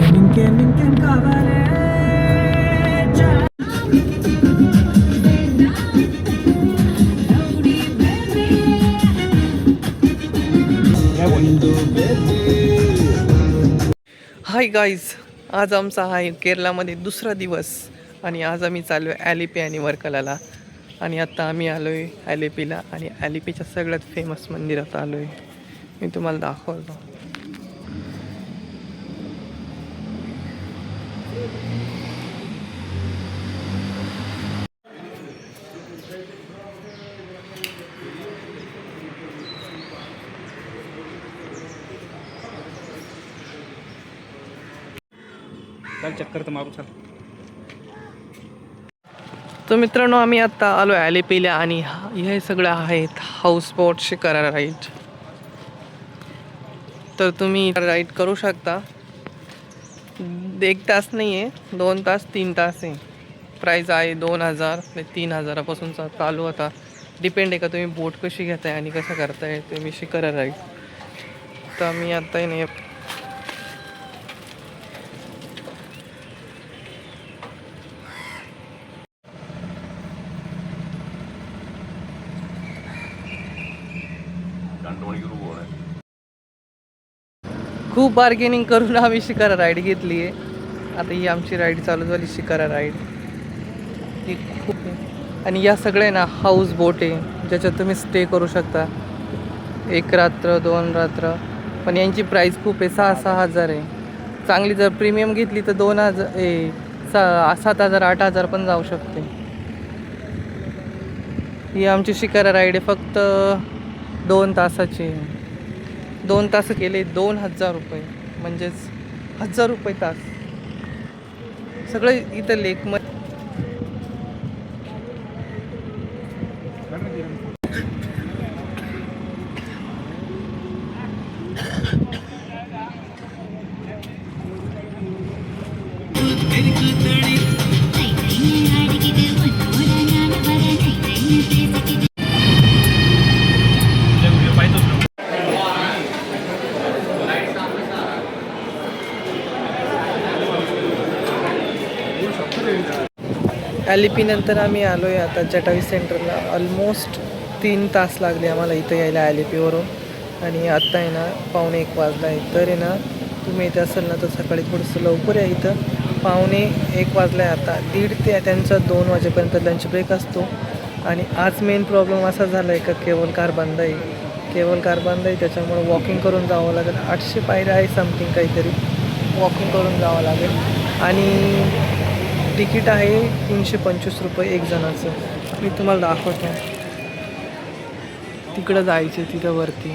ఇంకేం కావాలే hi guys, आज आमचा आहे केरळामध्ये दुसरा दिवस आणि आज आम्ही चाललो आहे ॲलिपी आणि वर्कलाला. आणि आत्ता आम्ही आलो आहे ॲलिपीला आणि ॲलिपीच्या सगळ्यात फेमस मंदिरात आलो आहे. मी तुम्हाला दाखवतो. चक्कर तर मारू चाल. तर मित्रांनो, आम्ही आत्ता आलो आहे ॲलिपीला आणि हे सगळं आहेत हाऊस बोट शिकारा राईड. तर तुम्ही राईड करू शकता. 1 तास नाही आहे, 2 तास 3 तास आहे. प्राईज आहे 2000 ते 3000पासून चालू होता. डिपेंड आहे का तुम्ही बोट कशी घेताय आणि कसं करताय तुम्ही शिकारा राईड. तर मी आत्ता नाही खूप बार्गेनिंग करून आम्ही शिकारा राईड घेतली आहे. आता ही आमची राईड चालू झाली शिकारा राईड. ही खूप आणि या सगळ्या ना हाऊस बोट आहे ज्याच्यात तुम्ही स्टे करू शकता 1 रात्र 2 रात्र. पण यांची प्राईस खूप आहे, 6-6 हजार आहे. चांगली जर प्रीमियम घेतली तर 7,000 8,000 पण जाऊ शकते. ही आमची शिकारा राईड आहे, फक्त 2 तासाची. 2 तास केले 2000 रुपये, म्हणजेच 1000 रुपये तास. सगळं इथं लेकमध्ये ॲलिपी नंतर आम्ही आलो आहे आता जटावी सेंटरला. ऑलमोस्ट 3 तास लागले आम्हाला इथं यायला ॲलिपीवरून. आणि आत्ता आहे ना 1:45 वाजला आहे. तर आहे ना तुम्ही इथे असेल ना तर सकाळी थोडंसं लवकर या. इथं 1:45 वाजला आहे आता. 1:30 ते त्यांचा 2 वाजेपर्यंत लंच ब्रेक असतो. आणि आज मेन प्रॉब्लेम असा झाला आहे का केबल कार बंद आहे. त्याच्यामुळे वॉकिंग करून जावं लागेल. 800 पायऱ्या आहे समथिंग काहीतरी, वॉकिंग करून जावं लागेल. आणि तिकीट आहे 325 रुपये 1 जणाचं. मी तुम्हाला दाखवतो. तिकडं जायचं, तिथं वरती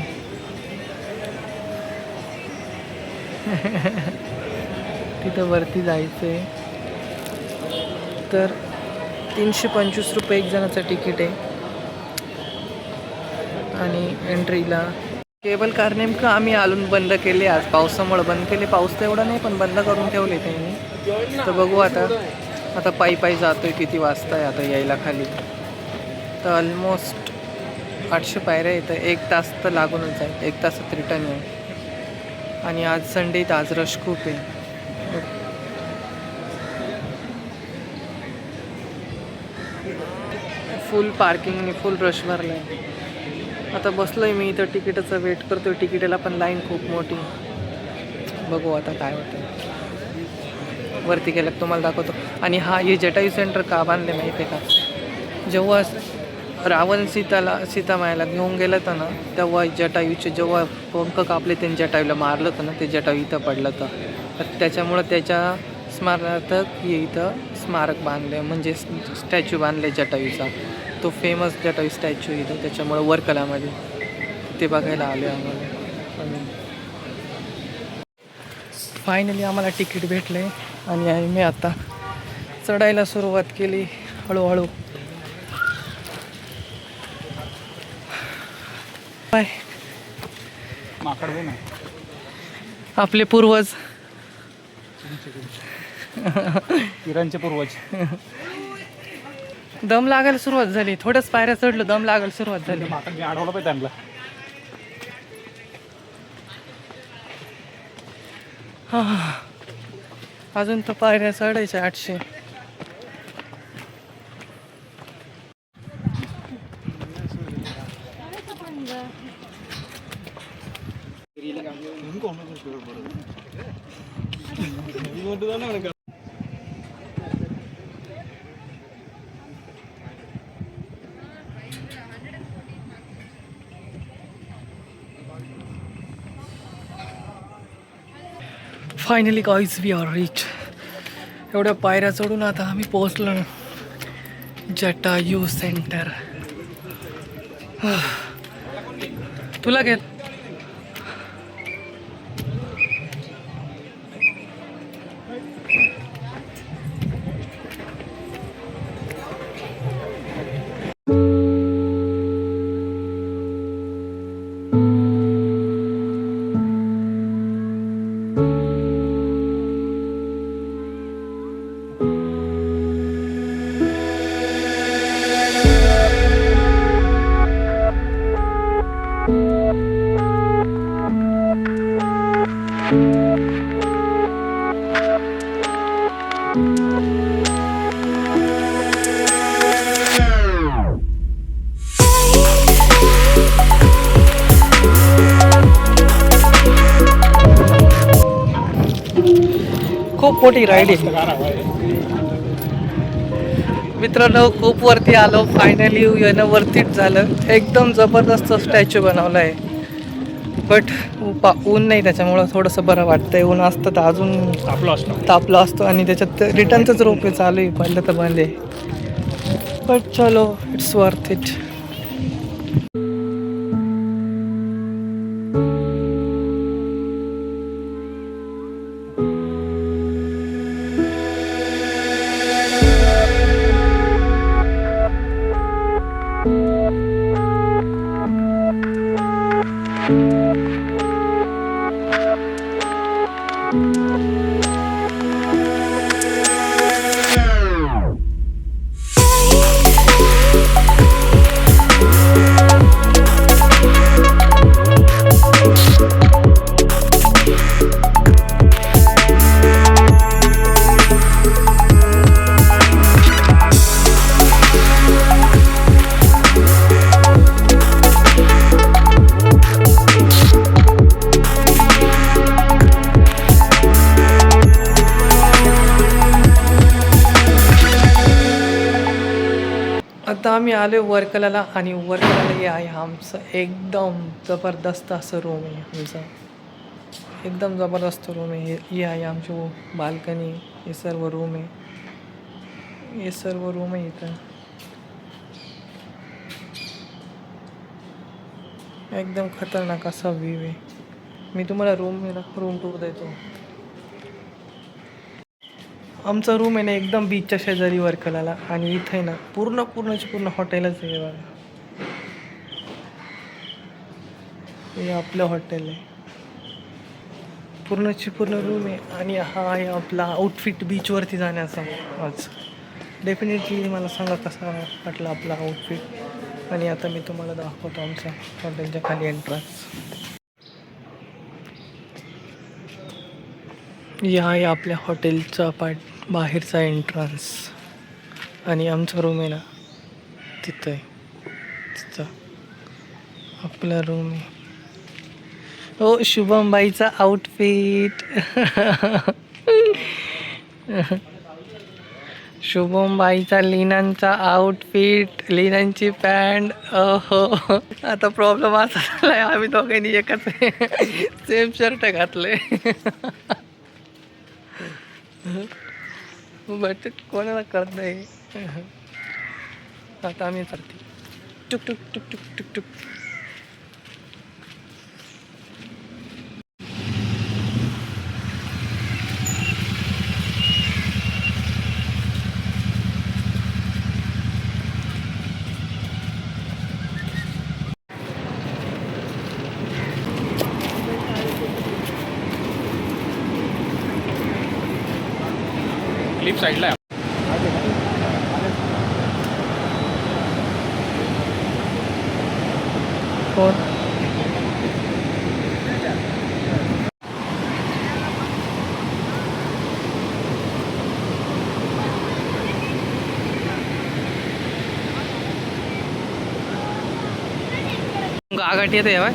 तिथं वरती जायचं आहे. तर 325 रुपये 1 जणाचं तिकीट आहे. आणि एंट्रीला केबल कार नेमकं आम्ही आलून बंद केले. आज पावसामुळे बंद केले. पाऊस तर एवढा नाही पण बंद करून ठेवले त्यांनी. तर बघू आता पायी जातोय. किती वाजता आहे आता यायला खाली. तर ऑलमोस्ट 800 पायऱ्या येतं. 1 तास तर लागूनच आहे. 1 तासात रिटर्न आहे. आणि आज संडे तर आज रश खूप आहे. फुल पार्किंग आणि फुल रश भरला आहे. आता बसलो आहे मी इथं, तिकीटाचं वेट करतोय. तिकीटाला पण लाईन खूप मोठी. बघू आता काय होतं. वरती गेलं तुम्हाला दाखवतो. आणि हे जटायू सेंटर का बांधले माहिती आहे का? जेव्हा रावण सीतामायाला घेऊन गेलं होतं ना, तेव्हा जटायूचे जेव्हा पंख कापले त्यांनी जटायूला मारलं होतं ना, ते जटायू इथं पडलं होतं. त्याच्यामुळं त्याच्या स्मरणार्थ इथं स्मारक बांधले, म्हणजे स्टॅच्यू बांधले जटायूचा. तो फेमस जटायू स्टॅच्यू इथं, त्याच्यामुळं वर्कलामध्ये ते बघायला आले आम्हाला. फायनली आम्हाला तिकीट भेटले आणि मी आता चढायला सुरुवात केली हळूहळू. बाय. आपले पूर्वज, इराणचे पूर्वज. दम लागायला सुरुवात झाली. थोडंच पायऱ्या चढलो, दम लागायला सुरुवात झाली. मी अडवलं पाहिजे त्यांना. अजून तर पायऱ्या चढायच्या 800. Finally guys we are reach. एवढ्या पायऱ्या चढून आता आम्ही पोहोचलो ना जटायू सेंटर. तुला घे. खूप मोठी राईड आहे मित्रांनो. खूप वरती आलो फायनली. येणं वरतीच झालं. एकदम जबरदस्त स्टॅच्यू बनवला आहे. बट ऊन नाही त्याच्यामुळं थोडंसं बरं वाटतंय. ऊन असतं तर अजून तापलं असतो. आणि त्याच्यात रिटर्नचंच रोपे चालू आहे. पहिलं तर बंद आहे. बट चलो इट्स वर्थ इट. आता आम्ही आलो वर्कलाला. आणि वर्कलाला हे आहे आमचं एकदम जबरदस्त असं रूम आहे. आमचं एकदम जबरदस्त रूम आहे. ही आहे आमची बाल्कनी. हे सर्व रूम आहे. हे सर्व रूम आहे इथं. एकदम खतरनाक असा व्ह्यू आहे. मी तुम्हाला रूम टूर देतो. आमचा रूम आहे ना एकदम बीचच्या शेजारी वर्कलाला. आणि इथे आहे ना पूर्ण हॉटेलच आहे बघा. हे आपलं हॉटेल आहे. पूर्ण रूम आहे. आणि हा आहे आपला आउटफिट बीचवरती जाण्याचा. आज डेफिनेटली मला सांगा कसा वाटला आपला आउटफिट. आणि आता मी तुम्हाला दाखवतो आमचा हॉटेलच्या खाली एंट्रन्स. या आहे आपल्या हॉटेलचा बाहेरचा एंट्रन्स. आणि आमचा रूम आहे ना तिथं आहे. तिथं आपला रूम आहे. ओ शुभमबाईचा आउटफिट. शुभमबाईचा लिननचा आउटफिट. लिननची पॅन्ट. हो आता प्रॉब्लेम असा झाला आहे आम्ही दोघांनी एकच सेम शर्ट घातले. बट कोणाला कळत नाही. आता आम्ही करते टुक टुक टुक टुक टुक टुक. क्लिप साईडला आहे. कोण गागाट येते बाय